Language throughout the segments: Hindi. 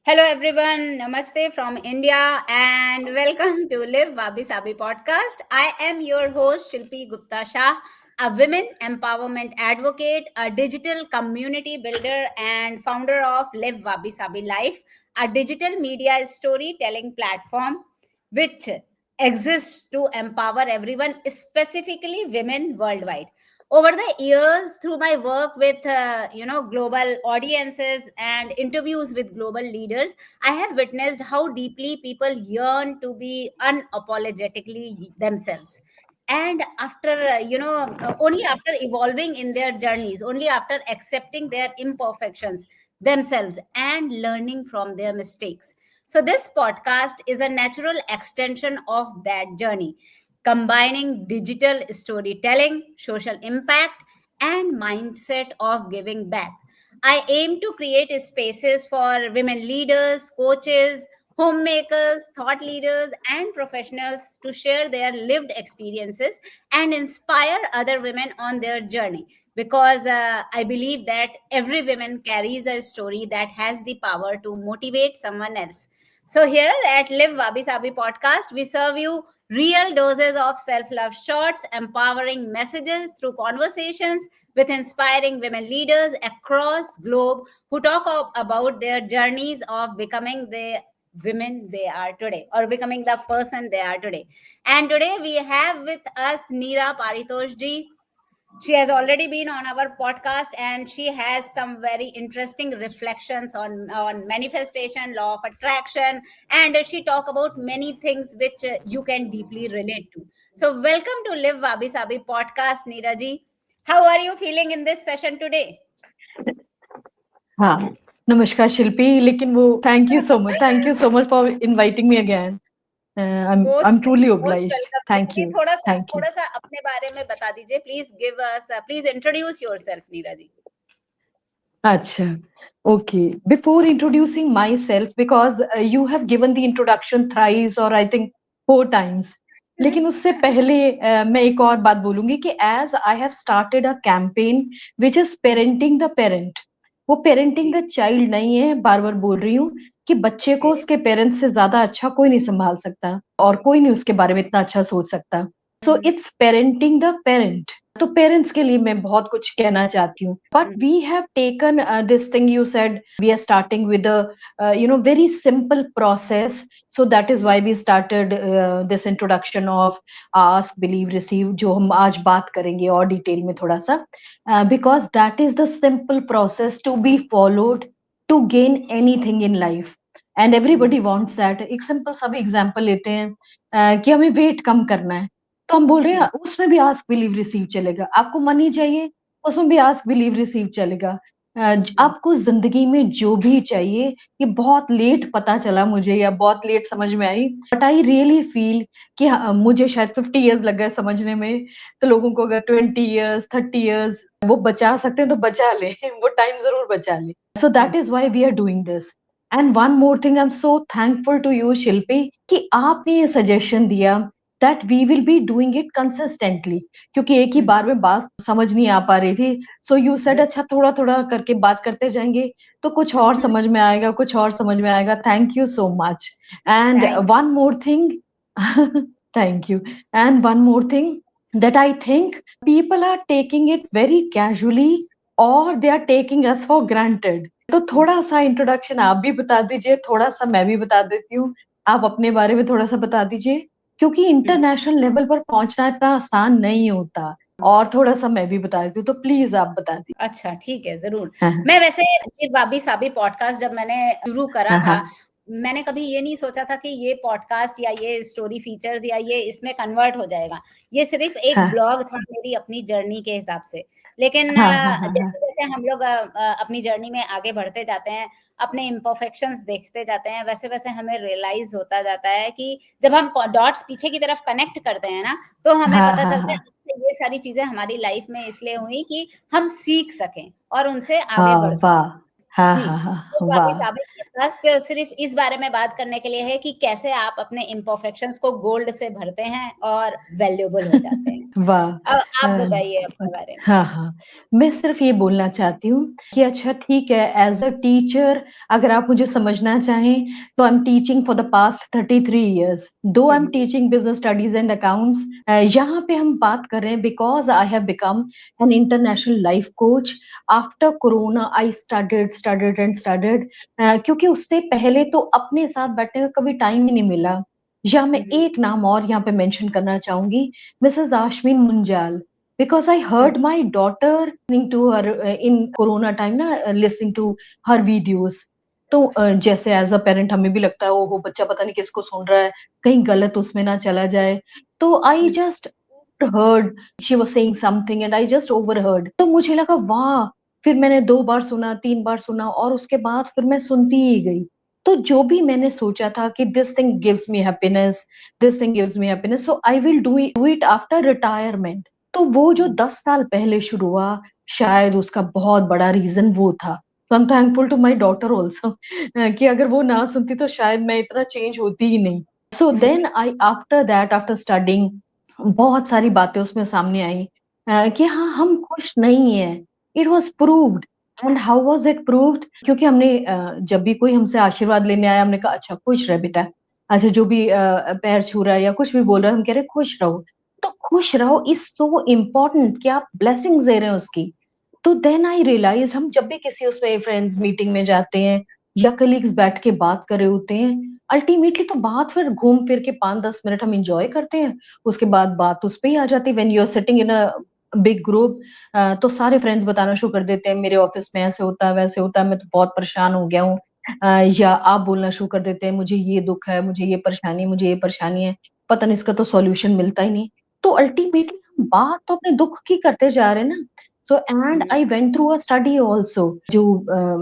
Hello everyone, Namaste from India and welcome to Live Wabi Sabi podcast. I am your host Shilpi Gupta Shah, a women empowerment advocate, a digital community builder and founder of Live Wabi Sabi Life, a digital media storytelling platform which exists to empower everyone, specifically women worldwide. Over the years, through my work with global audiences and interviews with global leaders, I have witnessed how deeply people yearn to be unapologetically themselves. And after only after evolving in their journeys, only after accepting their imperfections themselves and learning from their mistakes. So this podcast is a natural extension of that journey, combining digital storytelling, social impact, and mindset of giving back. I aim to create spaces for women leaders, coaches, homemakers, thought leaders, and professionals to share their lived experiences and inspire other women on their journey. Because I believe that every woman carries a story that has the power to motivate someone else. So here at Live Wabi Sabi podcast, we serve you real doses of self-love shots, empowering messages through conversations with inspiring women leaders across globe who talk about their journeys of becoming the women they are today or becoming the person they are today. And today we have with us Neera Paritosh ji. She has already been on our podcast and she has some very interesting reflections on manifestation, law of attraction, and she talk about many things which you can deeply relate to. So welcome to Live Wabi Sabi podcast, Neeraji. How are you feeling in this session today? हाँ, नमस्कार शिल्पी, लेकिन वो thank you so much for inviting me again. I'm truly most obliged. Welcome. Thank ji, you. थोड़ा सा Thank you. थोड़ा सा अपने बारे में बता दीजिए, प्लीज इंट्रोड्यूस योरसेल्फ, नीरजी। अच्छा, okay. Before introducing myself, because you have given the introduction thrice or I think 4 times. लेकिन उससे पहले मैं एक और बात बोलूँगी कि as I have started a campaign which is parenting the parent. वो parenting जी, the child नहीं है, बार-बार बोल रही हूँ कि बच्चे को ओके, उसके पेरेंट्स से ज़्यादा अच्छा कोई नहीं सँभाल सकता और कोई नहीं उसके बारे में इतना अच्छा सोच सकता। So it's parenting the parent. तो पेरेंट्स के लिए मैं बहुत कुछ कहना चाहती हूँ, but we have taken this thing you said we are starting with very simple process, so that is why we started this introduction of ask believe receive, जो हम आज बात करेंगे और डिटेल में थोड़ा सा, because that is the simple process to be followed to gain anything in life and everybody wants that. एक सिंपल सा भी एग्जांपल लेते हैं कि हमें वेट कम करना है, तो हम बोल रहे हैं उसमें भी आस्क बिलीव रिसीव चलेगा। आपको मनी चाहिए, उसमें भी आस्क बिलीव रिसीव चलेगा। आपको जिंदगी में जो भी चाहिए, ये बहुत लेट पता चला मुझे या बहुत लेट समझ में आई, बट आई रियली फील कि मुझे शायद 50 इयर्स लग गए समझने में, तो लोगों को अगर 20 इयर्स 30 इयर्स वो बचा सकते हैं तो बचा ले वो टाइम जरूर बचा ले। So that is why we are doing this. And one more thing, I am so thankful to you Shilpi कि आपने ये सजेशन दिया that we will be doing it consistently, क्योंकि एक ही बार में बात समझ नहीं आ पा रही थी। सो यू सेड अच्छा थोड़ा थोड़ा करके बात करते जाएंगे तो कुछ और समझ में आएगा, कुछ और समझ में आएगा। Thank you so much. And thank one more thing thank you. And one more thing that I think people are taking it very casually or they are taking us for granted. तो थोड़ा सा इंट्रोडक्शन आप भी बता दीजिए, थोड़ा सा मैं भी बता देती हूँ, आप अपने बारे में थोड़ा सा बता दीजिए, क्योंकि इंटरनेशनल लेवल पर पहुंचना इतना आसान नहीं होता। और थोड़ा सा मैं भी बता देती हूँ, तो प्लीज आप बता दीजिए। अच्छा, ठीक है, जरूर। हाँ मैं वैसे ये वाबी साबी पॉडकास्ट जब मैंने शुरू करा हाँ था, हाँ मैंने कभी ये नहीं सोचा था कि ये पॉडकास्ट या ये स्टोरी फीचर्स या ये इसमें कन्वर्ट हो जाएगा। ये सिर्फ एक हाँ ब्लॉग था मेरी अपनी जर्नी के हिसाब से। लेकिन हाँ हाँ हाँ हाँ जैसे-जैसे हम लोग अपनी जर्नी में आगे बढ़ते जाते हैं, अपने इम्परफेक्शंस देखते जाते हैं, वैसे-वैसे हमें रियलाइज़ होता जाता है कि जब हम डॉट्स पीछे की तरफ कनेक्ट करते हैं ना, तो हमें हाँ पता हाँ चलता है हाँ अच्छा ये सारी चीज़ें हमारी लाइफ में इसलिए हुई कि हम सीख सकें और उनसे आगे हाँ बढ़ सकें। वाह हाँ जी, हाँ तो हाँ वाक़ई वाह साबित पॉडकास्ट सिर्फ़ इस बारे में बात करने के लिए है कि कैसे आप अपने इम्परफेक्शंस को गोल्ड से भरते हैं और वैल्यूएबल हो जाते हैं। वाह! अब आप बताइए अपने अ, बारे में। हाँ, हाँ। मैं सिर्फ़ ये बोलना चाहती हूँ कि अच्छा ठीक है, एज़ अ टीचर अगर आप मुझे समझना चाहें, तो I am teaching for the past 33 years. दो hmm, I am hmm, teaching business studies and accounts यहाँ पे हम बात कर रहे हैं because I have become an international life coach. After corona I studied, studied and studied क्योंकि उससे पहले तो अपने साथ बैठने का कभी टाइम ही नहीं मिला। या मैं हुँ, हुँ, एक नाम और यहाँ पे मेंशन करना चाहूँगी, Mrs. Ashmin Munjal, because I hmm, heard my daughter listening to her in Corona time ना listening to her videos. तो जैसे एज अ पेरेंट हमें भी लगता है ओहो बच्चा पता नहीं किसको सुन रहा है, कहीं गलत उसमें ना चला जाए। तो आई हुँ, just heard she was saying something and I just overheard. तो मुझे लगा वाह! फिर मैंने 2 बार सुना, 3 बार सुना और उसके बाद फिर मैं सुनती ही गई। तो जो भी मैंने सोचा था कि this thing gives me happiness, this thing gives me happiness so I will do it after retirement. तो वो जो हुँ, 10 साल पहले शुरू हुआ, शायद उसका बहुत बड़ा रीज़न वो था। तो I am thankful to my daughter also कि अगर वो ना सुनती तो शायद मैं इतना चेंज होती ही नहीं। So hmm, then I after that after studying बहुत सारी बातें उसमें सामने आई कि हाँ, हम खुश नहीं हैं। It was proved and how was it proved? क्योंकि हमने जब भी कोई हमसे आशीर्वाद लेने आया हमने कहा अच्छा खुश रह बेटा। अच्छा जो भी पैर छू रहा है या कुछ भी बोल रहा है हम कह रहे हैं खुश रहो। तो खुश रहो इज़ सो इम्पोर्टेंट कि आप ब्लेसिंग्स दे रहे हैं उसकी। तो देन आई रियलाइज़ हम जब भी किसी उसमें फ्रेंड्स मीटिंग में जाते हैं या कलीग्स बैठ के बात कर रहे होते हैं, अल्टीमेटली तो बात फिर घूम फिर के 5-10 मिनट हम एन्जॉय करते हैं। उसके बाद बात उस पे ही आ जाती है when you are sitting in a big group तो सारे फ्रेंड्स बताना शुरू कर देते हैं मेरे ऑफिस में ऐसे होता है, वैसे होता है, मैं तो बहुत परेशान हो गया हूँ। या आप बोलना शुरू कर देते हैं मुझे ये दुःख है, मुझे ये परेशानी है, मुझे ये परेशानी है, पता नहीं इसका तो सॉल्यूशन मिलता ही नहीं। तो अल्टीमेटली हम बात तो अपने दुःख की करते जा रहे हैं ना। So and hmm, I went through a study also जो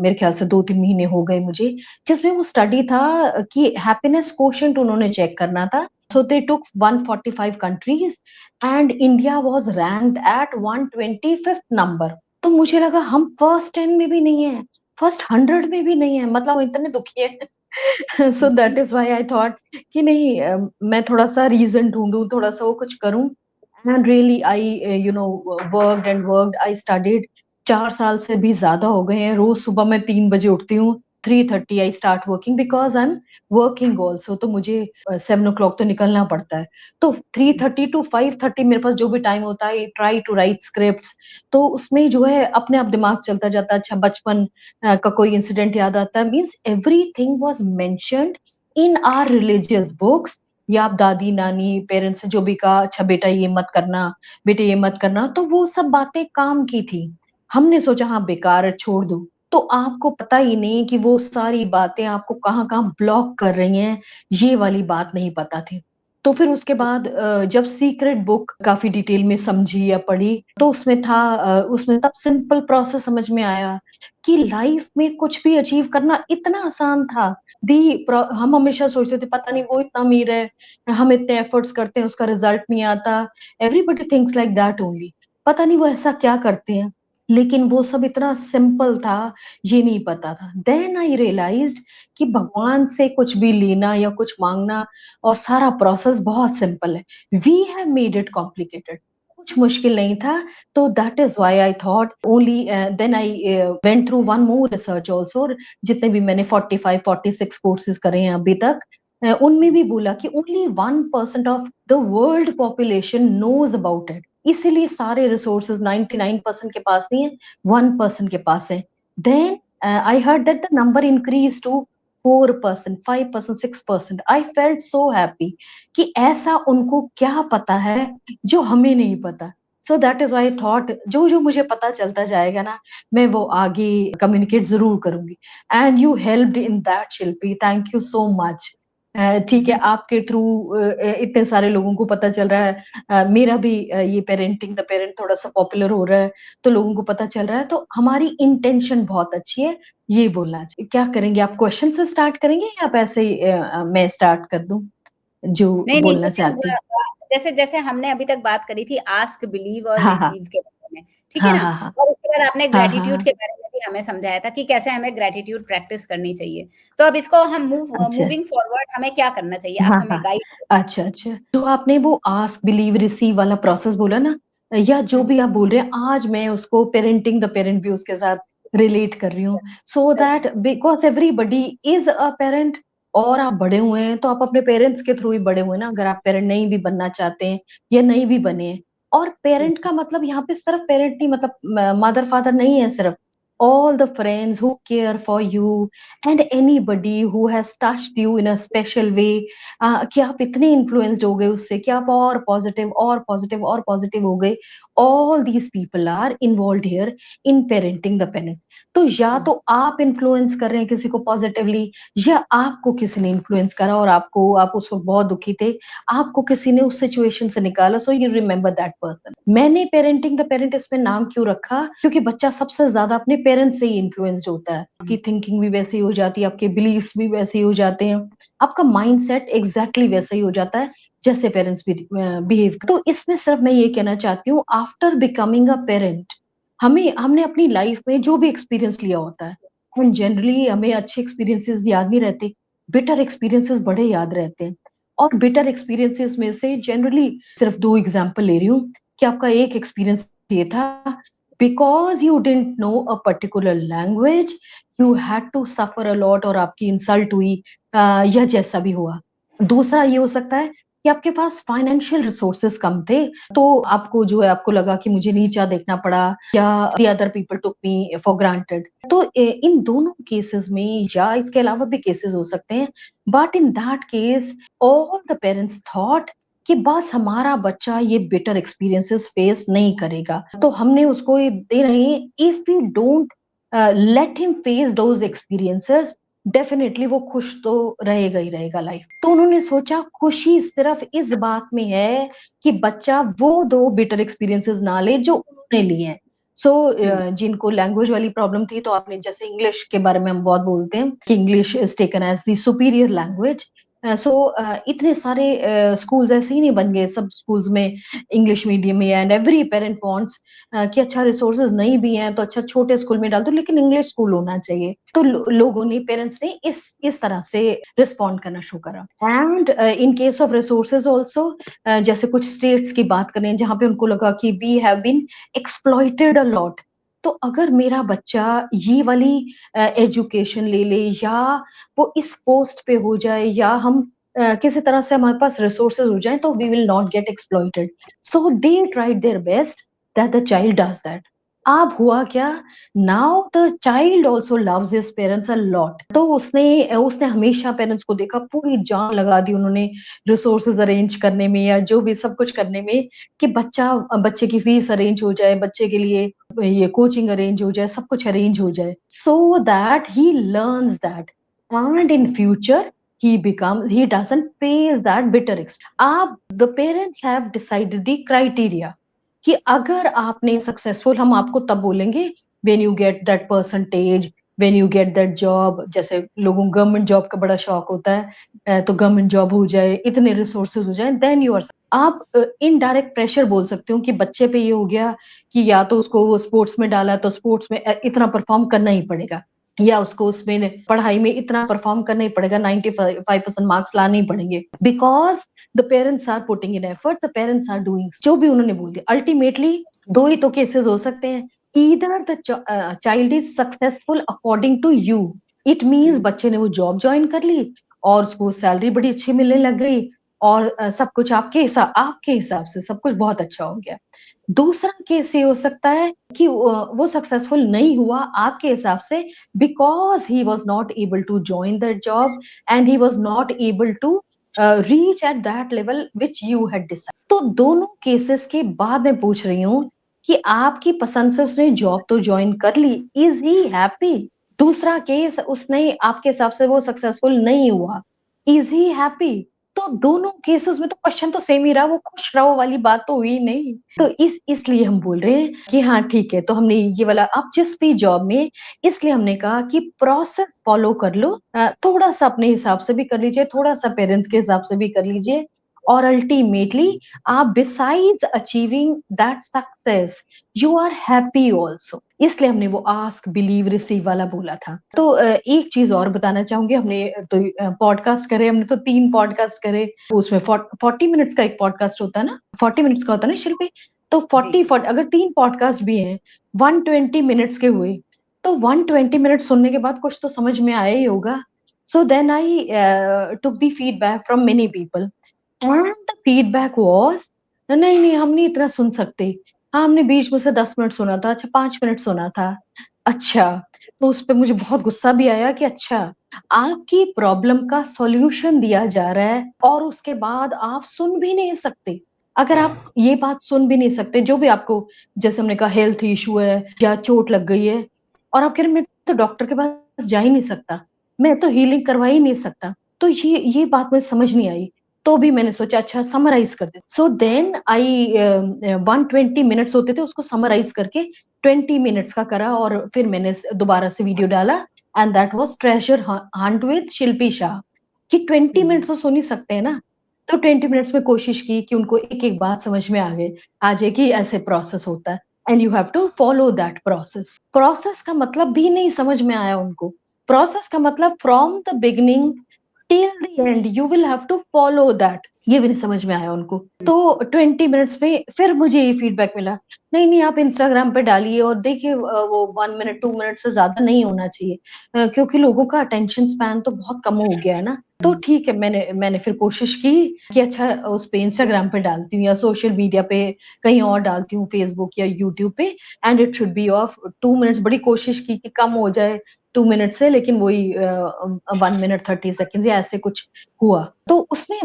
मेरे ख्याल से 2-3 महीने हो गए मुझे, जिसमें वो स्टडी था कि हैप्पीनेस कोशेंट उन्होंने चेक करना था। So they took 145 countries and India was ranked at 125th number. तो मुझे लगा हम फर्स्ट 10 में भी नहीं है, फर्स्ट 100 में भी नहीं है, मतलब हम इतने दुखी हैं। So that is why I thought कि नहीं मैं थोड़ा-सा रीज़न ढूँढूँ, थोड़ा-सा वो कुछ करूँ and really I worked and worked, I studied 4 साल से भी ज़्यादा हो गए हैं, रोज़ सुबह मैं 3 बजे उठती हूँ, 3:30 I start working because I am working also तो मुझे 7 ओ क्लॉक तो निकलना पड़ता है। तो 3:30 टू 5:30 मेरे पास जो भी टाइम होता है, I try to write scripts तो उसमें जो है अपने आप दिमाग चलता जाता है, अच्छा बचपन का कोई इंसिडेंट याद आता है means everything was mentioned in our religious books या आप दादी-नानी, पेरेंट्स से जो भी कहा, अच्छा बेटा ये मत करना, बेटे ये मत करना, तो वो सब बातें काम की थी। हमने सोचा हाँ बेकार है, छोड़ दो। तो आपको पता ही नहीं कि वो सारी बातें आपको कहाँ-कहाँ ब्लॉक कर रही हैं, ये वाली बात नहीं पता थी। तो फिर उसके बाद जब सीक्रेट बुक काफ़ी डिटेल में समझी या पढ़ी, तो उसमें था उसमें तब सिंपल प्रोसेस समझ में आया कि लाइफ में कुछ भी अचीव करना इतना आसान था। हम हमेशा सोचते थे पता नहीं वो इतना अमीर है, हम इतने एफर्ट्स करते हैं, उसका रिज़ल्ट नहीं आता। Everybody thinks like that only. पता नहीं वो ऐसा क्या करते हैं? लेकिन वो सब इतना सिंपल था, ये नहीं पता था। देन आई रियलाइज़्ड कि भगवान से कुछ भी लेना या कुछ माँगना और सारा प्रोसेस बहुत सिंपल है। We have made it complicated. कुछ मुश्किल नहीं था, तो that is why I thought only then I went through one more research also जितने भी मैंने 45, 46 कोर्सेज़ करे हैं अभी तक उनमें भी बोला कि only 1% of the world population knows about it. इसीलिए सारे रिसोर्सेज़ 99% के पास नहीं है, 1% के पास है। Then I heard that the number increased to 4%, 5%, 6%. I felt so happy कि ऐसा उनको क्या पता है जो हमें नहीं पता। So that is why I thought जो-जो मुझे पता चलता जाएगा ना, मैं वो आगे कम्युनिकेट ज़रूर करूँगी। And you helped in that Shilpi, thank you so much. ठीक है, आपके थ्रू इतने सारे लोगों को पता चल रहा है मेरा भी ये पेरेंटिंग द पेरेंट थोड़ा-सा पॉपुलर हो रहा है, तो लोगों को पता चल रहा है, तो हमारी इंटेंशन बहुत अच्छी है, ये बोलना चाहिए। क्या करेंगे आप क्वेश्चन से स्टार्ट करेंगे या आप ऐसे ही मैं स्टार्ट कर दूँ, जो नहीं, नहीं, बोलना चाहती हैं? जैसे हमने अभी तक बात करी थी आस्क, बिलीव और हाँ, हाँ। रिसीव के बारे में, ठीक है हाँ, ना? हाँ, हाँ। और उसके बाद आपने हाँ, हाँ, ग्रैटिट्यूड हाँ। के बारे में भी हमें समझाया था कि कैसे हमें ग्रैटिट्यूड प्रैक्टिस करनी चाहिए। तो अब इसको हम अच्छा। मूविंग फॉरवर्ड हमें क्या करना चाहिए? आप हाँ, हमें हाँ। गाइड अच्छा, अच्छा। तो आपने वो आस्क, बिलीव, रिसीव वाला प्रोसेस बोला ना, या जो हुँ, भी आप बोल रहे हैं, आज मैं उसको पेरेंटिंग द पेरेंट भी उसके साथ रिलेट कर रही हूँ। So that because everybody is a parent, और आप बड़े हुए हैं, तो आप अपने पेरेंट्स के थ्रू ही बड़े हुए हैं ना, अगर आप पेरेंट नहीं भी बनना चाहते हैं या नहीं भी बने हैं। और हुँ, पेरेंट का मतलब यहाँ पे सिर्फ पेरेंट नहीं, मतलब मदर-फादर नहीं है सिर्फ, all the friends who care for you and anybody who has touched you in a special वे, कि आप इतने इन्फ्लुएंस्ड हो गए उससे कि आप और पॉजिटिव और पॉजिटिव और पॉजिटिव हो गए। All these people are involve here in parenting the parent. तो या हुँ, तो आप इन्फ्लुएंस कर रहे हैं किसी को पॉजिटिवली, या आपको किसी ने इन्फ्लुएंस करा और आपको, आप उस वक्त बहुत दुखी थे, आपको किसी ने उस सिचुएशन से निकाला, so you remember that person. मैंने पेरेंटिंग द पेरेंट इसमें नाम क्यों रखा, क्योंकि बच्चा सबसे ज्यादा अपने पेरेंट्स से ही इन्फ्लुएंस्ड होता है। आपकी थिंकिंग भी वैसी हो जाती है, आपके बिलीव्स भी वैसे ही हो जाते हैं, आपका माइंडसेट एग्जैक्टली वैसा ही हो जाता है जैसे पेरेंट्स भी बिहेव। तो इसमें सिर्फ मैं ये कहना चाहती हूँ, आफ्टर बिकमिंग अ पेरेंट, हमें हमने अपनी लाइफ में जो भी एक्सपीरियंस लिया होता है, एंड जनरली हमें अच्छे एक्सपीरियंसेस याद नहीं रहते, बेटर एक्सपीरियंसेस बड़े याद रहते हैं। और बेटर एक्सपीरियंसेस में से जनरली सिर्फ 2 एग्जांपल ले रही हूँ, कि आपका एक एक्सपीरियंस ये था, because you didn't know a particular language, you had to suffer a lot, और आपकी इंसल्ट हुई, या जैसा भी हुआ। दूसरा ये हो सकता है कि आपके पास फाइनेंशियल रिसोर्सेस कम थे, तो आपको जो है, आपको लगा कि मुझे नीचा देखना पड़ा, या the other people took me for granted. तो इन दोनों केसेस में, या इसके अलावा भी केसेस हो सकते हैं, but in that case all the parents thought कि बस हमारा बच्चा ये बिटर एक्सपीरियंसेस फेस नहीं करेगा, तो हमने उसको ये दे रहे हैं, if we don't let him face those experiences, definitely वो खुश तो रहेगा ही रहेगा लाइफ। तो उन्होंने सोचा खुशी सिर्फ इस बात में है कि बच्चा वो 2 बिटर एक्सपीरियंसेस ना ले जो उन्होंने लिए हैं। सो हुँ, जिनको लैंग्वेज वाली प्रॉब्लम थी, तो आपने जैसे इंग्लिश के बारे में हम बहुत बोलते हैं कि English is taken as the superior language. So इतने सारे स्कूल्स ऐसे ही नहीं बन गए, सब स्कूल्स में इंग्लिश मीडियम ही है, एंड एवरी पेरेंट वांट्स कि अच्छा रिसोर्सेज नहीं भी हैं तो अच्छा छोटे स्कूल में डाल दो, लेकिन इंग्लिश स्कूल होना चाहिए। तो लोगों ने, पेरेंट्स ने इस तरह से रिस्पॉन्ड करना शुरू करा। And in case of resources also, जैसे कुछ स्टेट्स की बात करें जहां पे उनको लगा कि we have been exploited a lot, तो अगर मेरा बच्चा ये वाली एजुकेशन ले ले, या वो इस पोस्ट पे हो जाए, या हम किसी तरह से हमारे पास रिसोर्सेज हो जाए, तो we will not get exploited. So they tried their best that the child does that. अब हुआ क्या, now the child also loves his parents a lot. तो उसने उसने हमेशा पेरेंट्स को देखा, पूरी जान लगा दी उन्होंने रिसोर्सेज अरेंज करने में, या जो भी सब कुछ करने में, कि बच्चे की फीस अरेंज हो जाए, बच्चे के लिए ये कोचिंग अरेंज हो जाए, सब कुछ अरेंज हो जाए, so that he learns that, and in future he doesn't face that bitter experience. Ab the parents have decided the criteria कि अगर आपने सक्सेसफुल, हम आपको तब बोलेंगे when you get that percentage, when you get that job. जैसे लोगों को गवर्नमेंट जॉब का बड़ा शौक होता है, तो गवर्नमेंट जॉब हो जाए, इतने रिसोर्सेज हो जाए, देन यू आर। आप इनडायरेक्ट प्रेशर बोल सकते हो कि बच्चे पे ये हो गया कि या तो उसको स्पोर्ट्स में डाला, तो स्पोर्ट्स में इतना परफॉर्म करना ही पड़ेगा, या उसको उसमें पढ़ाई में इतना परफॉर्म करना ही पड़ेगा, 95% मार्क्स लाने ही पड़ेंगे, because the parents are putting in effort, the parents are doing जो भी उन्होंने बोल दिया। अल्टीमेटली 2 ही तो केसेस हो सकते हैं, either the child is successful according to you, it means hmm, बच्चे ने वो जॉब ज्वाइन कर ली, और उसको सैलरी बड़ी अच्छी मिलने लग गई, और सब कुछ आपके हिसाब से सब कुछ बहुत अच्छा हो गया। दूसरा केस ये हो सकता है कि वो सक्सेसफुल नहीं हुआ आपके हिसाब से, because he was not able to join that job, and he was not able to reach at that level which you had decide. तो दोनों केसेस के बाद मैं पूछ रही हूँ कि आपकी पसंद से उसने जॉब तो ज्वाइन कर ली, इज ही हैप्पी? दूसरा केस, उसने आपके हिसाब से वो सक्सेसफुल नहीं हुआ, इज ही हैप्पी? तो दोनों केसेस में तो क्वेश्चन तो सेम ही रहा, वो खुश रहो वाली बात तो हुई नहीं। तो इसलिए हम बोल रहे हैं कि हाँ ठीक है, तो हमने ये वाला, आप जिस भी जॉब में, इसलिए हमने कहा कि प्रोसेस फॉलो कर लो, थोड़ा सा अपने हिसाब से भी कर लीजिए, थोड़ा सा पेरेंट्स के हिसाब से भी कर लीजिए, और अल्टीमेटली आप besides achieving that success you are happy also. इसलिए हमने वो आस्क बिलीव रिसीव वाला बोला था। तो एक चीज और बताना चाहूंगी, हमने तो पॉडकास्ट करे, हमने तो 3 पॉडकास्ट करे, उसमें 40 मिनट्स का एक पॉडकास्ट होता है ना, 40 मिनट्स का होता है ना शिल्पी, तो 40 अगर 3 पॉडकास्ट भी हैं 120 मिनट्स के हुए, तो 120 मिनट सुनने के बाद कुछ तो समझ में आया ही होगा। So then I took the feedback from many people and the feedback was नहीं नहीं हम नहीं इतना सुन सकते। हाँ हमने बीच में से 10 मिनट सुना था, अच्छा 5 मिनट सुना था। अच्छा, तो उस पे मुझे बहुत गुस्सा भी आया कि अच्छा, आपकी प्रॉब्लम का सॉल्यूशन दिया जा रहा है और उसके बाद आप सुन भी नहीं सकते। अगर आप ये बात सुन भी नहीं सकते, जो भी आपको, जैसे हमने कहा हेल्थ इशू है या चोट लग गई है, और आप कह रहे मैं तो डॉक्टर के पास जा ही नहीं सकता, मैं तो हीलिंग करवा ही नहीं सकता, तो ये बात मुझे समझ नहीं आई। तो भी मैंने सोचा अच्छा समराइज कर दे। सो देन आई 120 मिनट्स होते थे, उसको समराइज करके 20 मिनट्स का करा और फिर मैंने दोबारा से वीडियो डाला, and that was treasure hunt with Shilpi Shah. कि 20 मिनट्स तो सुन ही सकते हैं ना, तो 20 मिनट्स में कोशिश की कि उनको एक एक बात समझ में आ जाए कि ऐसे प्रोसेस होता है and you have to follow that process. Process का मतलब भी नहीं समझ में आया उनको। प्रोसेस का मतलब from the beginning till the end you will have to follow that, ये भी नहीं समझ में आया उनको। तो 20 मिनट्स में फिर मुझे ये फीडबैक मिला, नहीं नहीं आप इंस्टाग्राम पे डालिए और देखिए वो 1 मिनट 2 मिनट से ज्यादा नहीं होना चाहिए, क्योंकि लोगों का अटेंशन स्पैन तो बहुत कम हो गया है ना। तो ठीक है, मैंने फिर कोशिश की कि अच्छा उस पे इंस्टाग्राम पे डालती हूँ या सोशल मीडिया पे कहीं और डालती हूँ, फेसबुक या यूट्यूब पे, and it should be of 2 minutes. बड़ी कोशिश की कि कम हो जाए 2 मिनट से, लेकिन वही 1 मिनट 30 सेकेंड या ऐसे कुछ हुआ। तो उसमें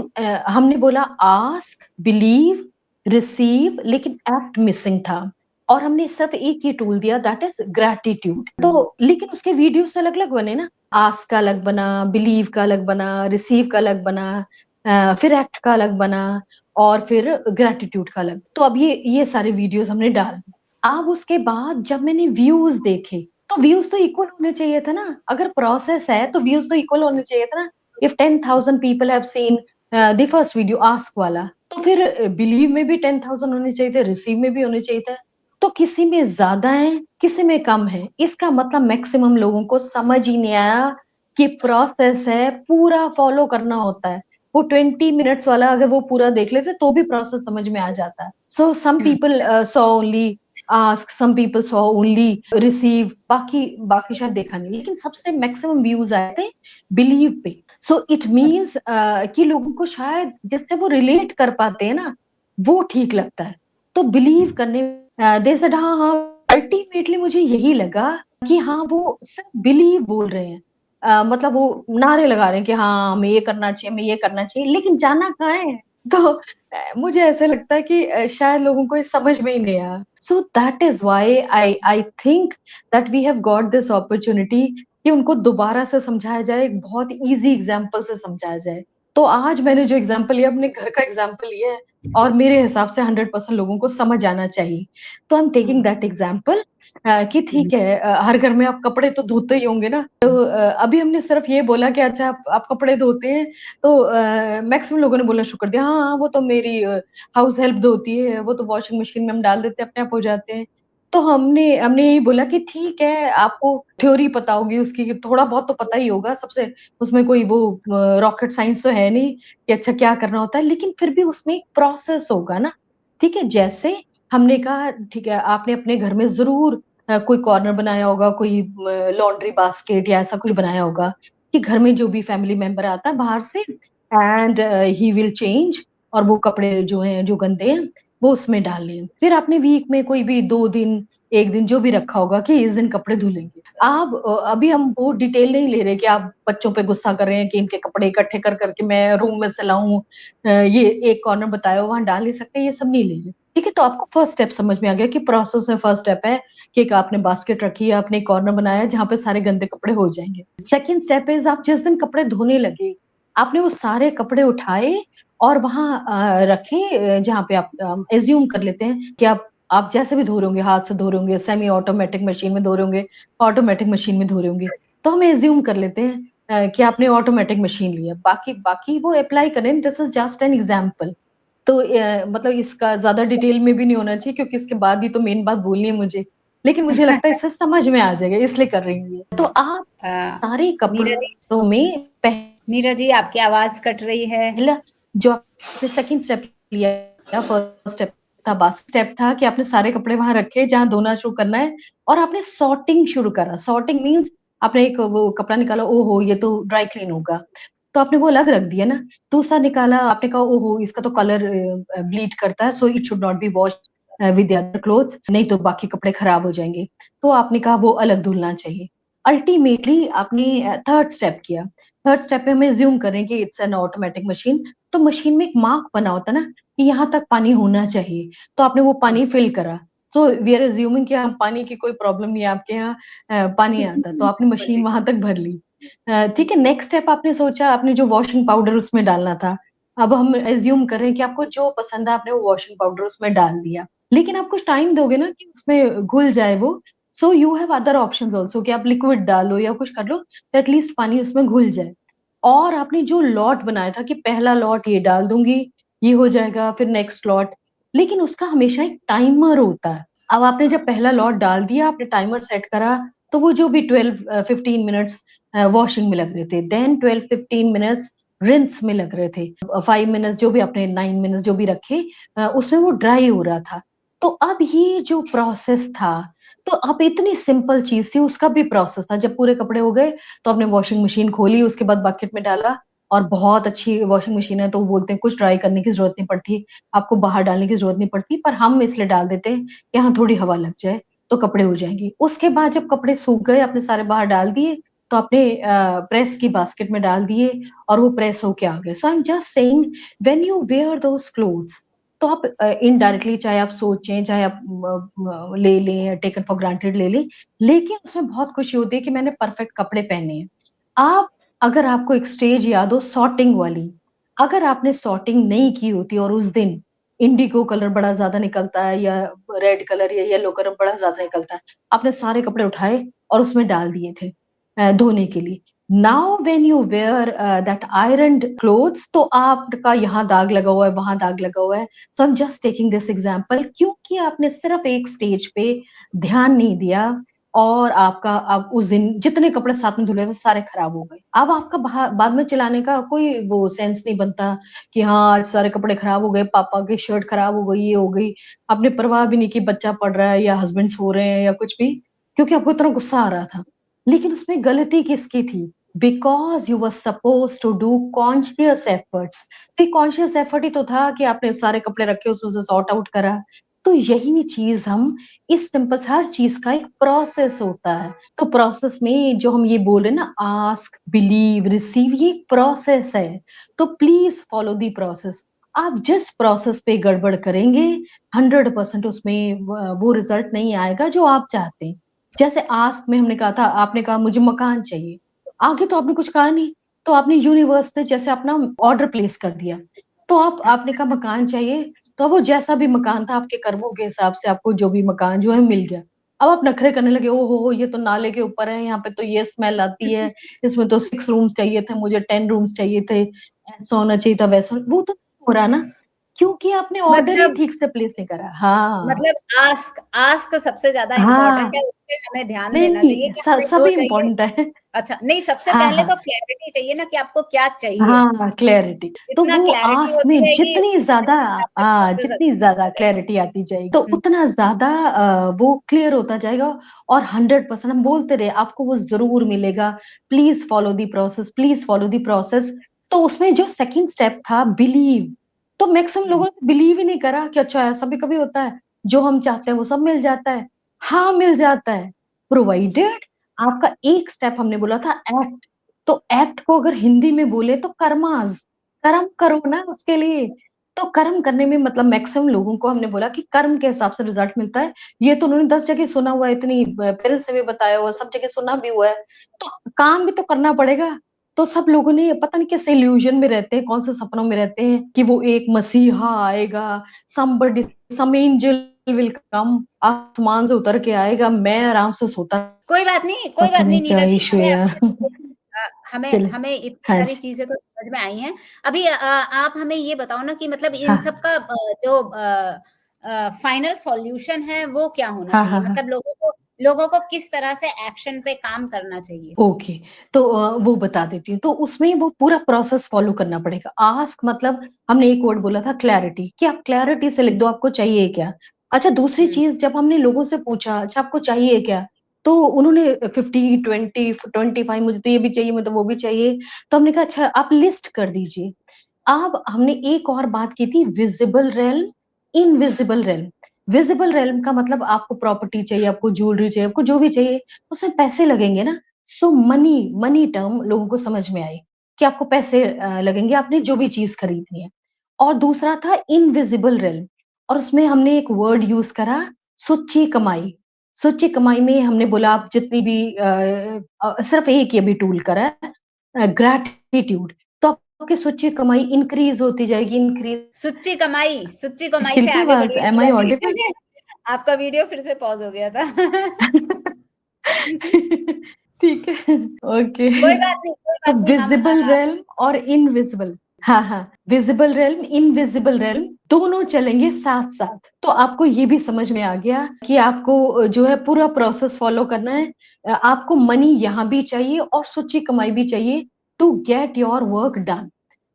हमने बोला आस्क बिलीव रिसीव, लेकिन एक्ट मिसिंग था, और हमने सिर्फ एक ही टूल दिया, दैट इज ग्रैटिट्यूड। तो लेकिन उसके वीडियोस अलग अलग बने ना, आस्क का अलग बना, बिलीव का अलग बना, रिसीव का अलग बना, फिर एक्ट का अलग बना, और फिर ग्रैटिट्यूड का अलग। तो अब ये सारे वीडियोस हमने डाल दिए। अब उसके बाद जब मैंने व्यूज देखे, तो व्यूज तो इक्वल होने चाहिए था ना, अगर प्रोसेस है तो व्यूज तो इक्वल होने चाहिए था ना। If 10,000 people have seen the first video ask वाला, तो फिर बिलीव में भी 10,000 होने चाहिए थे, रिसीव में भी होने चाहिए था। तो किसी में ज्यादा है किसी में कम है, इसका मतलब मैक्सिमम लोगों को समझ ही नहीं आया कि प्रोसेस है, पूरा फॉलो करना होता है। वो 20 मिनट्स वाला अगर वो पूरा देख लेते तो भी प्रोसेस समझ में आ जाता है। So some people saw only ask, some people saw only receive, बाकी बाकी शायद देखा नहीं, लेकिन सबसे मैक्सिमम व्यूज आए थे बिलीव पे। सो इट मीन्स कि लोगों को शायद जिससे वो रिलेट कर पाते हैं ना, वो ठीक लगता है। तो बिलीव करने दे सेड हाँ हाँ, अल्टीमेटली मुझे यही लगा कि हाँ वो सिर्फ बिलीव बोल रहे हैं, मतलब वो नारे लगा रहे हैं कि हाँ हमें ये करना चाहिए, हमें ये करना चाहिए, लेकिन जाना कहाँ है। तो मुझे ऐसे लगता है कि शायद लोगों को ये समझ में ही नहीं आया। So that is why I think that we have got this opportunity कि उनको दोबारा से समझाया जाए, एक बहुत इजी एग्जाम्पल से समझाया जाए। तो आज मैंने जो एग्जाम्पल लिया, अपने घर का एग्जाम्पल लिया है, और मेरे हिसाब से 100% लोगों को समझ आना चाहिए। तो I am taking that example कि ठीक है, हर घर में आप कपड़े तो धोते ही होंगे ना। तो अभी हमने सिर्फ ये बोला कि अच्छा आप कपड़े धोते हैं, तो मैक्सिमम लोगों ने बोलना शुरू कर दिया, हाँ हाँ वो तो मेरी हाउस हेल्प धोती है, वो तो वॉशिंग मशीन में हम डाल देते हैं अपने आप हो जाते हैं। तो हमने हमने यही बोला कि ठीक है, आपको थ्योरी पता होगी उसकी, थोड़ा बहुत तो पता ही होगा सबसे, उसमें कोई वो रॉकेट साइंस तो है नहीं कि अच्छा क्या करना होता है, लेकिन फिर भी उसमें एक प्रोसेस होगा ना। ठीक है, जैसे हमने कहा ठीक है, आपने अपने घर में जरूर कोई कॉर्नर बनाया होगा, कोई लॉन्ड्री बास्केट या ऐसा कुछ बनाया होगा कि घर में जो भी फैमिली मेंबर आता है बाहर से, एंड ही विल चेंज, और वो कपड़े जो हैं जो गंदे हैं वो उसमें डाल लें। फिर आपने वीक में कोई भी 2 दिन, एक दिन जो भी रखा होगा कि इस दिन कपड़े धुलेंगे। आप अभी हम वो डिटेल नहीं ले रहे कि आप बच्चों पे गुस्सा कर रहे हैं कि इनके कपड़े इकट्ठे कर करके मैं रूम में से लाऊं, ये एक कॉर्नर बताया वहां डाल नहीं सकते, ये सब नहीं ले रहे। ठीक है, तो आपको फर्स्ट स्टेप समझ में आ गया कि प्रोसेस में फर्स्ट स्टेप है कि एक आपने बास्केट रखी है, आपने कॉर्नर बनाया जहां पे सारे गंदे कपड़े हो जाएंगे। सेकेंड स्टेप इज आप जिस दिन कपड़े धोने लगे, आपने वो सारे कपड़े उठाए और वहां रखे, जहां पे आप एज्यूम कर लेते हैं कि आप जैसे भी धो रहे होंगे, हाथ से धो रहे होंगे, सेमी ऑटोमेटिक मशीन में धो रहे होंगे, ऑटोमेटिक मशीन में धो रहे होंगे, तो हम एज्यूम कर लेते हैं कि आपने ऑटोमेटिक मशीन लिया, बाकी बाकी वो अप्लाई करें, this is just an example. तो मतलब इसका ज्यादा डिटेल में भी नहीं होना चाहिए, क्योंकि इसके बाद ही तो मेन बात बोलनी है मुझे, लेकिन मुझे लगता है इससे समझ में आ जाएगा, इसलिए कर रही हूँ। तो आप सारे नीरज जी, कपड़ों में नीरज जी आपकी आवाज कट रही है। पहला जो आपने सेकंड स्टेप लिया, फर्स्ट स्टेप था बास्केट, स्टेप था कि आपने सारे कपड़े वहां रखे जहां धोना शुरू करना है, और आपने सॉर्टिंग शुरू करा। सॉर्टिंग मीन्स आपने एक वो कपड़ा निकाला, ओहो ये तो ड्राई क्लीन होगा, तो आपने वो अलग रख दिया ना। दूसरा निकाला, आपने कहा ओहो इसका तो कलर ब्लीड करता है, so it should not be wash with other clothes, नहीं तो बाकी कपड़े खराब हो जाएंगे, तो आपने कहा वो अलग धुलना चाहिए। अल्टीमेटली आपने थर्ड स्टेप किया। थर्ड स्टेप में हम एज्यूम करें कि इट्स एन ऑटोमेटिक मशीन, तो मशीन में एक मार्क बना होता है ना कि यहाँ तक पानी होना चाहिए, तो आपने वो पानी फिल करा। तो वी आर एज्यूमिंग कि हम पानी की कोई प्रॉब्लम नहीं है आपके यहाँ, पानी आता, तो आपने मशीन वहां तक भर ली। ठीक है, नेक्स्ट स्टेप आपने सोचा, आपने जो वॉशिंग पाउडर उसमें डालना था, अब हम एज्यूम करें कि आपको जो पसंद है आपने वो वॉशिंग पाउडर उसमें डाल दिया, लेकिन आप कुछ टाइम दोगे ना कि उसमें घुल जाए वो। So you have other options also कि आप लिक्विड डालो या कुछ कर लो, तो एटलीस्ट पानी उसमें घुल जाए। और आपने जो लॉट बनाया था कि पहला लॉट ये डाल दूंगी, ये हो जाएगा, फिर नेक्स्ट लॉट, लेकिन उसका हमेशा एक टाइमर होता है। अब आपने जब पहला लॉट डाल दिया, आपने टाइमर सेट करा, तो वो जो भी 12-15 मिनट्स वॉशिंग में लग रहे थे, देन 12-15 मिनट्स रिंस में लग रहे थे, 5 मिनट्स जो भी आपने 9 मिनट्स जो भी रखे, उसमें वो ड्राई हो रहा था। तो अब ये जो प्रोसेस था, तो अब इतनी सिंपल चीज थी, उसका भी प्रोसेस था। जब पूरे कपड़े हो गए तो आपने वॉशिंग मशीन खोली, उसके बाद बकेट में डाला, और बहुत अच्छी वॉशिंग मशीन है तो वो बोलते हैं कुछ ड्राई करने की जरूरत नहीं पड़ती, आपको बाहर डालने की जरूरत नहीं पड़ती, पर हम इसलिए डाल देते हैं कि यहाँ थोड़ी हवा लग जाए तो कपड़े हो जाएंगे। उसके बाद जब कपड़े सूख गए, आपने सारे बाहर डाल दिए, तो आपने प्रेस की बास्केट में डाल दिए, और वो प्रेस होके आ गए। So I am just saying, when you wear those clothes, तो आप इनडायरेक्टली, चाहे आप सोचें, चाहे आप ले लें या टेकन फॉर ग्रांटेड ले लें, लेकिन उसमें बहुत खुशी होती है कि मैंने परफेक्ट कपड़े पहने हैं। आप, अगर आपको एक स्टेज याद हो सॉर्टिंग वाली, अगर आपने सॉर्टिंग नहीं की होती और उस दिन इंडिगो कलर बड़ा ज्यादा निकलता है, या रेड कलर या येलो कलर बड़ा ज्यादा निकलता है, आपने सारे कपड़े उठाए और उसमें डाल दिए थे धोने के लिए। Now when you wear that ironed clothes, तो आपका यहाँ दाग लगा हुआ है, वहां दाग लगा हुआ है। So I am just taking this example, क्योंकि आपने सिर्फ एक स्टेज पे ध्यान नहीं दिया, और आपका अब उस दिन जितने कपड़े साथ में धुले थे सारे खराब हो गए। अब आपका बाद में चलाने का कोई वो सेंस नहीं बनता कि हाँ आज सारे कपड़े खराब हो गए, पापा की शर्ट खराब हो गई, ये हो गई। आपने परवाह भी नहीं की बच्चा पढ़ रहा है या हस्बैंड सो रहे हैं या कुछ भी, क्योंकि आपको इतना गुस्सा आ रहा था। लेकिन उसमें गलती किसकी थी? Because you were suppose to do conscious efforts. तो कॉन्शियस एफर्ट ही तो था कि आपने सारे कपड़े रखे, उसमें से सॉर्ट आउट करा। तो यही चीज हम इस सिंपल, हर चीज का एक प्रोसेस होता है। तो प्रोसेस में जो हम ये बोल रहे हैं ना, आस्क बिलीव रिसीव, ये प्रोसेस है। तो प्लीज फॉलो दी प्रोसेस। आप जिस प्रोसेस पे गड़बड़ करेंगे, 100% उसमें वो रिजल्ट नहीं आएगा जो आप चाहते हैं। जैसे आस्क में हमने कहा था, आपने कहा मुझे मकान चाहिए, आगे तो आपने कुछ कहा नहीं, तो आपने यूनिवर्स से जैसे अपना ऑर्डर प्लेस कर दिया। तो आपने कहा मकान चाहिए, तो वो जैसा भी मकान था आपके कर्मों के हिसाब से आपको जो भी मकान जो है मिल गया। अब आप नखरे करने लगे, ओ हो ये तो नाले के ऊपर है, यहाँ पे तो ये स्मेल आती है, इसमें तो 6 रूम्स चाहिए थे, मुझे 10 रूम्स चाहिए थे, ऐसा होना चाहिए था, वैसा। वो तो नहीं हो रहा ना, क्योंकि आपने ऑर्डर ही मतलब ठीक से प्लेस नहीं करा। हाँ, मतलब आस्क आस्क सबसे ज्यादा इम्पोर्टेंट हाँ, है, उस पे हमें ध्यान नहीं देना चाहिए नहीं, कि हमें जो सभी चाहिए। इम्पोर्टेंट है। अच्छा, नहीं, सबसे हाँ पहले हाँ तो क्लैरिटी चाहिए ना कि आपको क्या चाहिए। हाँ, क्लैरिटी। तो जितना वो क्लैरिटी आस्क होती में रहेगी जितनी उतने ज्यादा, हिसाब से हाँ प्रोसेस जितनी अच्छा ज्यादा होता क्लैरिटी आती जाएगी, तो जाएगा। उतना ज्यादा वो क्लियर होता जाएगा। और 100% हम बोलते रहे आपको वो जरूर मिलेगा। Please follow the process, please follow the process. तो उसमें जो सेकंड स्टेप था बिलीव, तो मैक्सिमम लोगों ने बिलीव ही नहीं करा कि अच्छा ऐसा भी कभी होता है, जो हम चाहते हैं वो सब मिल जाता है। हाँ मिल जाता है, प्रोवाइडेड आपका एक स्टेप हमने बोला था एक्ट। तो एक्ट को अगर हिंदी में बोले तो कर्मास, कर्म करो ना उसके लिए। तो कर्म करने में मतलब मैक्सिमम लोगों को हमने बोला कि कर्म के हिसाब से रिजल्ट मिलता है। ये तो उन्होंने 10 जगह सुना हुआ है, इतनी पेरेंट्स से भी बताया हुआ, सब जगह सुना भी हुआ है। तो काम भी तो करना पड़ेगा। तो सब लोगों ने पता नहीं किस इल्यूजन में रहते हैं, कौन से सपनों में रहते हैं कि वो एक मसीहा आएगा, somebody some angel will come, आसमान से उतर के आएगा, मैं आराम से सोता। कोई बात नहीं, कोई पता बात नहीं नहीं क्या नीरज जी, इशू है हमें यार। अपने हमें चलिए। हमें इतनी हाँ सारी जी। चीज़ें तो समझ में आई हैं। अभी आप हमें ये बताओ ना कि मतलब इन हाँ। सब का जो फाइनल सॉल्यूशन है वो क्या होना हाँ, चाहिए? हाँ, हाँ। मतलब लोगों को किस तरह से एक्शन पे काम करना चाहिए? ओके, तो वो बता देती हूँ। तो उसमें वो पूरा प्रोसेस फ़ॉलो करना पड़ेगा। आस्क मतलब हमने एक वर्ड बोला था क्लैरिटी, कि आप क्लैरिटी से लिख दो आपको चाहिए क्या? अच्छा, दूसरी हुँ, चीज़ जब हमने लोगों से पूछा, अच्छा आपको चाहिए क्या? तो उन्होंने 50, 20, 25 मुझे तो ये भी चाहिए, मुझे तो वो भी चाहिए। तो हमने कहा अच्छा आप लिस्ट कर दीजिए। अब हमने एक और बात की थी visible realm, invisible realm. Visible realm का मतलब आपको प्रॉपर्टी चाहिए, आपको ज्वेलरी चाहिए, आपको जो भी चाहिए, उसमें पैसे लगेंगे ना। सो मनी मनी टर्म लोगों को समझ में आई कि आपको पैसे लगेंगे, आपने जो भी चीज़ खरीदनी है। और दूसरा था इनविज़िबल रेल्म, और उसमें हमने एक वर्ड यूज़ करा सुच्ची कमाई। सुच्ची कमाई में हमने बोला आप जितनी भी सिर्फ़ एक ही अभी टूल करा है ग्रैटिट्यूड। तो आपकी सच्ची कमाई इंक्रीज़ होती जाएगी, इंक्रीज़। सुच्ची कमाई से शिल्पी आगे आवाज़ बढ़िए एम आई शीला जी। ऑडिबल? आपका वीडियो फिर से पॉज़ हो गया था। ठीक है, ओके। कोई तो बात नहीं हम विज़िबल रेल्म और इनविज़िबल, हाँ, हाँ, विज़िबल रेल्म, इनविज़िबल रेल्म दोनों चलेंगे साथ-साथ। तो आपको ये भी समझ में आ गया कि आपको जो है पूरा प्रोसेस फ़ॉलो करना है। आपको मनी यहाँ भी चाहिए और सच्ची कमाई भी चाहिए to get your work done.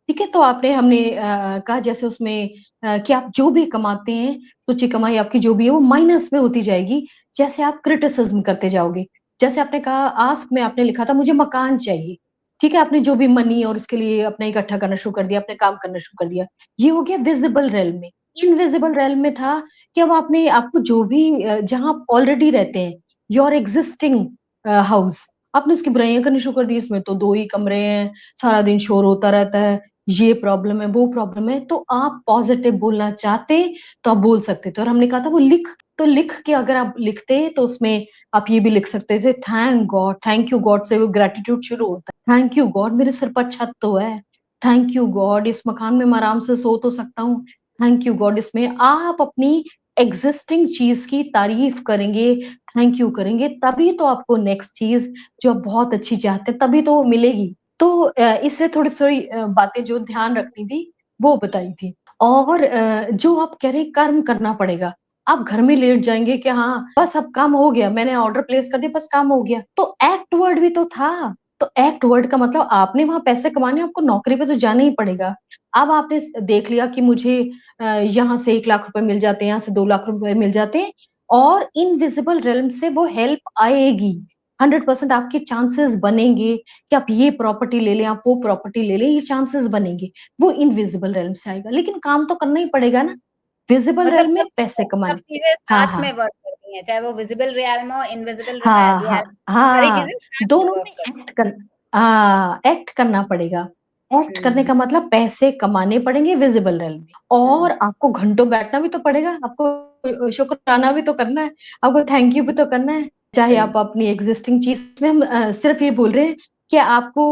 ठीक है, तो आपने हमने कहा जैसे उसमें कि आप जो भी कमाते हैं, तुच्छी कमाई आपकी जो भी है वो माइनस में होती जाएगी, जैसे आप क्रिटिसिज़्म करते जाओगे। जैसे आपने कहा आस्क में आपने लिखा था मुझे मकान चाहिए, ठीक है? आपने जो भी मनी और उसके लिए अपना इकट्ठा करना शुरू कर दिया, अपने काम करना शुरू कर दिया। ये हो गया विज़िबल रेल्म में। इनविज़िबल रेल्म में था कि अब आपने आपको जो भी जहाँ आप ऑलरेडी रहते हैं, योर एक्सिस्टिंग हाउस, आपने उसकी बुराइयाँ करनी शुरू कर दी, इसमें तो 2 ही कमरे हैं, सारा दिन शोर होता रहता है, ये प्रॉब्लम है, वो प्रॉब्लम है, तो आप पॉज़िटिव बोलना चाहते, तो आप बोल सकते थे और हमने कहा था वो लिख के अगर आप लिखते तो उसमें आप ये भी लिख सकते थे thank God, thank you God से वो ग्रैटिट्यूड शुरू होता है। थैंक यू गॉड मेरे सिर पर छत तो है, थैंक यू गॉड इस मकान में मैं आराम से सो तो सकता हूँ, थैंक यू गॉड इसमें आप अपनी एक्सिस्टिंग चीज़ की तारीफ़ करेंगे, थैंक यू करेंगे, तभी तो आपको नेक्स्ट चीज़ जो आप बहुत अच्छी चाहते हैं, तभी तो वो मिलेगी। तो इससे थोड़ी-थोड़ी बातें जो ध्यान रखनी थी, वो बताई थी। और जो आप कह रहे हैं कर्म करना पड़ेगा, आप घर में लेट जाएँगे कि हाँ, बस अब काम हो गया, मैंने ऑर्डर प्लेस कर दिया, बस काम हो गया। तो एक्ट वर्ड भी तो था। तो एक्ट वर्ड का मतलब आपने वहाँ पैसे कमाने आपको नौकरी पे तो जाना ही पड़ेगा। अब आपने देख लिया कि मुझे यहाँ से 1 लाख रुपए मिल जाते हैं, यहाँ से 2 लाख रुपए मिल जाते हैं और इनविजिबल रिल्म से वो हेल्प आएगी। 100% आपके चांसेस बनेंगे कि आप ये प्रॉपर्टी ले लें, आप वो प्रॉपर्टी ले लें, ये चांसेस बनेंगे। वो इनविजिबल रिल्म से आएगा, लेकिन काम तो करना ही पड़ेगा ना। विजिबल मतलब रिल्म में पैसे सब कमाने। चीज़ें हाँ, साथ में हाँ। वर्क करती हैं, चाहे वो विज़िबल रियल्म हो, इनविज़िबल हाँ, हाँ, रियल्म, सारी हाँ, चीज़ें साथ में दोनों वर्क में करती एक्ट करना पड़ेगा। एक्ट हैं। करने का मतलब पैसे कमाने पड़ेंगे विजिबल रिल्म में हुँ, और आपको घंटों बैठना भी तो पड़ेगा, आपको शुक्राना भी तो करना है, आपको थैंक यू भी तो करना है। चाहे सही। आप अपनी एक्जिस्टिंग चीज़ में हम सिर्फ ये बोल रहे हैं कि आपको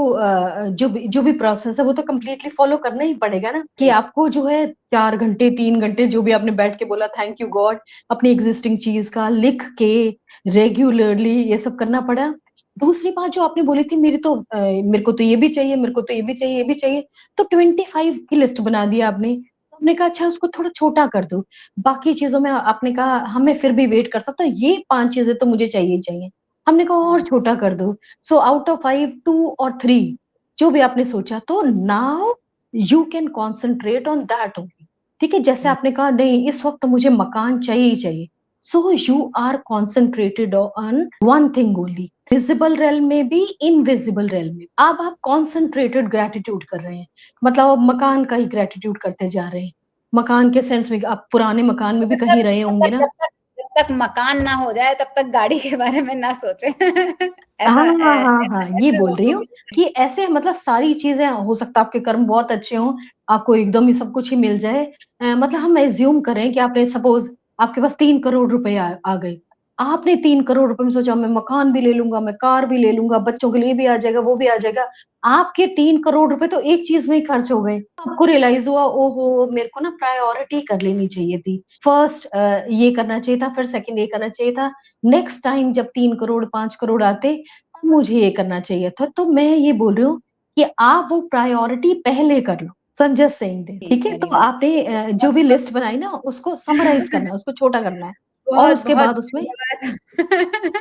जो भी प्रोसेस है वो तो कंप्लीटली फॉलो करना ही पड़ेगा ना, कि हुँ, आपको जो है 4 घंटे, 3 घंटे जो भी आपने बैठ के बोला थैंक यू गॉड अपनी एक्जिस्टिंग चीज़ का लिख के रेगुलरली ये सब करना पड़ा। दूसरी बात जो आपने बोली थी मेरे को तो ये भी चाहिए, मेरे को तो ये भी चाहिए, ये भी चाहिए, तो 25 की लिस्ट बना दी आपने। तो हमने कहा अच्छा उसको थोड़ा छोटा कर दो। बाकी चीज़ों में आपने कहा हाँ, मैं फिर भी वेट कर सकता हूँ, ये 5 चीज़ें तो मुझे चाहिए ही चाहिए। हमने कहा और हुँ, छोटा कर दो। सो आउट ऑफ 5 2 और 3 जो भी आपने सोचा तो now you can concentrate on that only. ठीक है? जैसे हुँ। आपने कहा नहीं इस वक़्त तो मुझे मकान चाहिए ही चाहिए। So you are concentrated on one thing only. Visible realm में भी इनविजिबल रेल्म में अब आप कॉन्सेंट्रेटेड ग्रेटिट्यूड कर रहे हैं मतलब अब मकान का ही ग्रेटिट्यूड करते जा रहे हैं मकान के सेंस में आप पुराने मकान में भी मतलब कहीं रहे होंगे ना। जब तक मकान ना हो जाए तब तक गाड़ी के बारे में ना सोचें। हाँ, ऐसा हाँ, हाँ, हाँ, ये ऐसे बोल रही लोगों हूँ के लिए कि ऐसे मतलब सारी चीज़ें हो सकता है आपके कर्म बहुत अच्छे हों, आपको एकदम ही सब कुछ ही मिल जाए। मतलब हम एज़्यूम करें कि आपने सपोज़ आपके पास 3 करोड़ रुपए आ गए। आपने 3 करोड़ रुपए में सोचा मैं मकान भी ले लूँगा, मैं कार भी ले लूँगा, बच्चों के लिए भी आ जाएगा, वो भी आ जाएगा। आपके 3 करोड़ रुपए तो एक चीज़ में ही खर्च हो गए। आपको रियलाइज़ हुआ ओहो! मेरे को ना प्रायोरिटी कर लेनी चाहिए थी। फर्स्ट ये करना चाहिए था, फिर सेकंड ये करना चाहिए था। नेक्स्ट टाइम जब 3 करोड़, 5 करोड़ आते मुझे ये करना चाहिए था। तो मैं ये बोल रही हूँ कि आप वो प्रायोरिटी पहले कर लो। सो जस्ट सेइंग दिस, ठीक ठीक है? है तो नीरज, आपने जो बहुत भी बहुत लिस्ट बनाई ना उसको समराइज करना है, उसको छोटा करना है और बहुत उसके बहुत बाद उसमें धन्यवाद।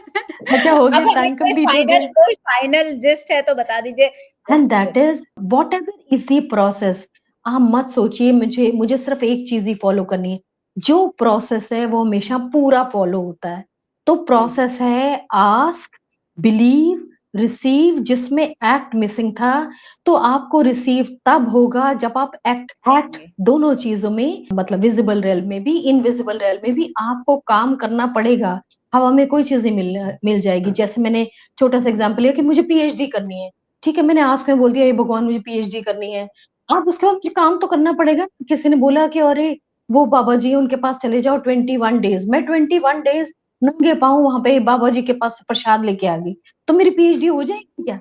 अच्छा हो अब गया, हमें टाइम कंप्लीट हो गया। कोई फाइनल जिस्ट है तो बता दीजिए एंड जल्दी दैट जल्दी। Is whatever is the process. आप मत सोचिए मुझे मुझे सिर्फ एक चीज ही फॉलो करनी है। जो प्रोसेस है वो हमेशा पूरा फॉलो होता है। तो प्रोसेस है आस्क, बिलीव, रिसीव, जिसमें एक्ट मिसिंग था। तो आपको रिसीव तब होगा जब आप एक्ट एक्ट करेंगे। दोनों चीजों में, मतलब विजिबल रेल में भी, इनविजिबल रेल में भी आपको काम करना पड़ेगा। हवा में कोई चीज नहीं मिल जाएगी। जैसे मैंने छोटा सा एग्जांपल लिया कि मुझे पीएचडी करनी है, ठीक है, मैंने आस्क में बोल दिया ये भगवान मुझे पीएचडी करनी है। अब उसके बाद मुझे काम तो करना पड़ेगा। किसी ने बोला कि अरे वो बाबा जी हैं, उनके पास चले जाओ 21 डेज, मैं 21 डेज नंगे पाऊं वहां पे बाबा जी के पास प्रसाद लेके आ गई, तो मेरी पीएचडी हो जाएगी क्या?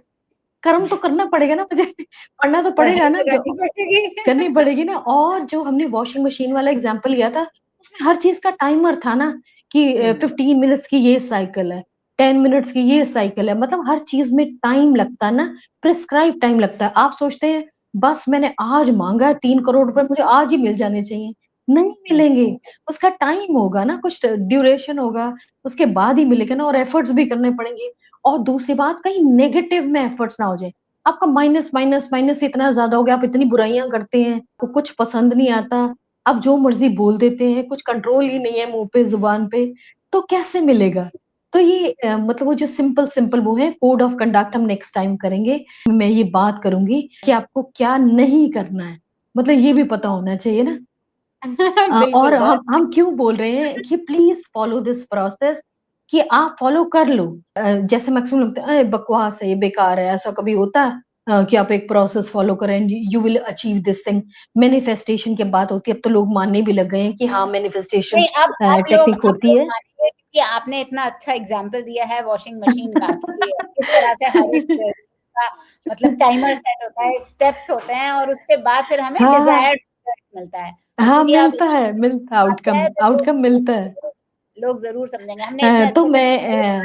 कर्म तो करना पड़ेगा ना मुझे। पढ़ना तो पड़ेगा पढ़ाई ना, तो जो करनी पड़ेगी। करनी पड़ेगी ना। और जो हमने वॉशिंग मशीन वाला एग्जांपल लिया था, उसमें हर चीज का टाइमर था ना, कि हम्म, 15 मिनट्स की ये साइकिल है, 10 मिनट्स की ये साइकिल है। मतलब हर चीज में टाइम लगता है ना, प्रिस्क्राइब टाइम लगता है। आप सोचते हैं बस मैंने आज मांगा है 3 करोड़ रुपए, मुझे आज ही मिल जाने चाहिए। नहीं मिलेंगे, उसका टाइम होगा ना, कुछ ड्यूरेशन होगा, उसके बाद ही मिलेगा ना। और एफर्ट्स भी करने पड़ेंगे। और दूसरी बात, कहीं नेगेटिव में एफर्ट्स ना हो जाए। आपका माइनस माइनस माइनस इतना ज्यादा हो गया, आप इतनी बुराइयां करते हैं, आपको कुछ पसंद नहीं आता, आप जो मर्जी बोल देते हैं, कुछ कंट्रोल ही नहीं है मुंह पे जुबान पे, तो कैसे मिलेगा? तो ये मतलब वो जो सिंपल सिंपल वो है कोड ऑफ कंडक्ट, हम नेक्स्ट टाइम करेंगे। मैं ये बात करूंगी कि आपको क्या नहीं करना है, मतलब ये भी पता होना चाहिए ना। बिल्कुल और बहुत। हम क्यों बोल रहे हैं कि प्लीज फॉलो दिस प्रोसेस, कि आप फॉलो कर लो। जैसे मैक्सिमम लगता है बकवास है, ये बेकार है, ऐसा कभी होता है कि आप एक प्रोसेस फॉलो करें, you will achieve this thing. Manifestation की बात होती है, अब तो लोग मानने भी लग गए हैं कि हाँ मैनिफेस्टेशन नहीं, अब टेक्निक होती लोग है। मानेंगे क्योंकि आपने इतना अच्छा एग्जाम्पल दिया है वॉशिंग मशीन का कि किस तरह से हर एक का मतलब टाइमर सेट होता है, स्टेप्स होते हैं और उसके बाद फिर हमें हाँ हाँ डिजायर्ड रिजल्ट मिलता है। तो हाँ, क्योंकि अब मिलता है, मिलता बात आउटकम, है तो आउटकम मिलता है। लोग जरूर समझेंगे। हमने इतने तो अच्छे से मैं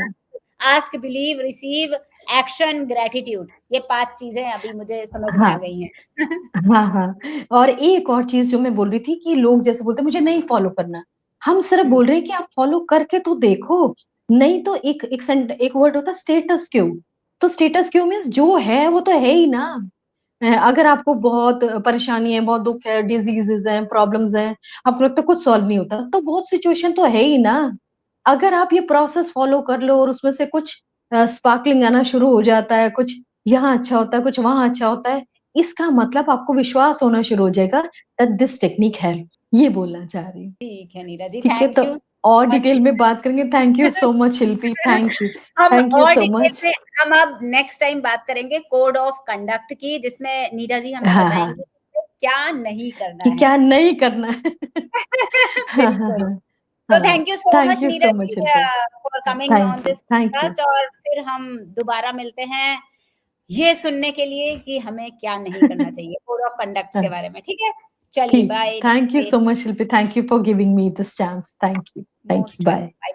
ask, believe, receive, action, gratitude, ये 5 चीजें अभी मुझे समझ में आ हाँ गई हैं। हाँ हाँ। और एक और चीज जो मैं बोल रही थी कि लोग जैसे बोलते हैं मुझे नहीं फॉलो करना, हम सिर्फ बोल रहे हैं कि आप फॉलो करके तो देखो। नहीं तो एक वर्ड होता है स्टेटस क्यू। तो स्टेटस क्यू मीन्स जो है वो तो है ही ना। अगर आपको बहुत परेशानी है, बहुत दुख है, डिजीजेस हैं, प्रॉब्लम्स हैं, आपको लगता है कुछ सॉल्व नहीं होता, तो बहुत सिचुएशन तो है ही ना। अगर आप ये प्रोसेस फॉलो कर लो और उसमें से कुछ स्पार्कलिंग आना शुरू हो जाता है, कुछ यहाँ अच्छा होता है, कुछ वहां अच्छा होता है, इसका मतलब आपको विश्वास होना शुरू हो जाएगा दैट दिस टेक्निक है। ये बोलना चाह रही हूँ। ठीक है नीरज जी, ठीक है, थैंक तो यू और सो मच। डिटेल में बात करेंगे। थैंक यू सो मच शिल्पी, हम थैंक यू और सो डिटेल मच। में हम अब नेक्स्ट टाइम बात करेंगे कोड ऑफ कंडक्ट की, जिसमें नीरज जी हमें हाँ हाँ, बताएंगे कि क्या नहीं करना कि है। क्या नहीं करना है। हाँ हाँ बिल्कुल। हाँ तो हाँ। Thank you so thank much you so Neeraj much ji Shilpi. For coming on thank you, this thank you. Podcast, और फिर हम दोबारा मिलते हैं ये सुनने के लिए कि हमें क्या नहीं करना चाहिए, कोड ऑफ कंडक्ट्स के बारे में। ठीक है? चलिए ठीक, बाय, थैंक यू नमस्ते। So much Shilpi, thank you for giving me this chance, thank you, most bye. Welcome.